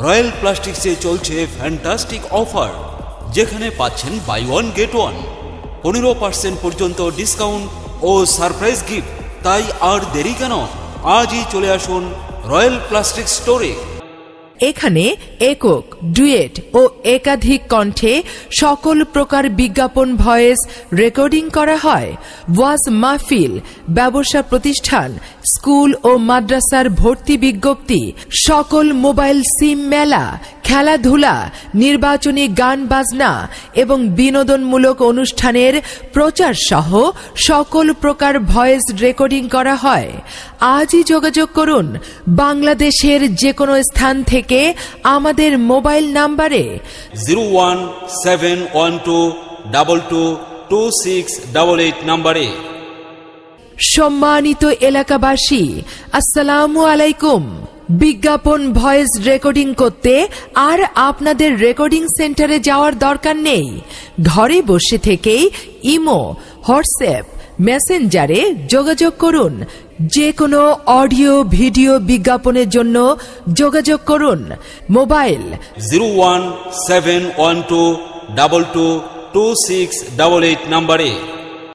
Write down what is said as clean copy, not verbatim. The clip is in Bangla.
রয়্যাল প্লাস্টিক্সে চলছে ফ্যান্টাস্টিক অফার, যেখানে পাচ্ছেন বাই ওয়ান গেট ওয়ান, 15% পর্যন্ত ডিসকাউন্ট ও সারপ্রাইজ গিফট। তাই আর দেরি কেন, আজই চলে আসুন রয়্যাল প্লাস্টিক্স স্টোরে। এখানে একক, ডুয়েট ও একাধিক কণ্ঠে সকল প্রকার বিজ্ঞাপন ভয়েস রেকর্ডিং করা হয়। ওয়াজ মাহফিল, ব্যবসা প্রতিষ্ঠান, স্কুল ও মাদ্রাসার ভর্তি বিজ্ঞপ্তি, সকল মোবাইল সিম মেলা, খেলাধুলা, নির্বাচনী গান বাজনা এবং বিনোদনমূলক অনুষ্ঠানের প্রচার সহ সকল প্রকার ভয়েস রেকর্ডিং করা হয়। আজই যোগাযোগ করুন বাংলাদেশের যে কোনো স্থান থেকে আমাদের মোবাইল নাম্বারে 01712222688 নাম্বারে। সম্মানিত এলাকাবাসী, আসসালামু আলাইকুম। বিজ্ঞাপন ভয়েস রেকর্ডিং করতে আর আপনাদের রেকর্ডিং সেন্টারে যাওয়ার দরকার নেই। ঘরে বসে থেকেই ইমো, হোয়াটসঅ্যাপ, মেসেঞ্জারে যোগাযোগ করুন। যে কোনো অডিও ভিডিও বিজ্ঞাপনের জন্য যোগাযোগ করুন মোবাইল 01712222688 নাম্বারে।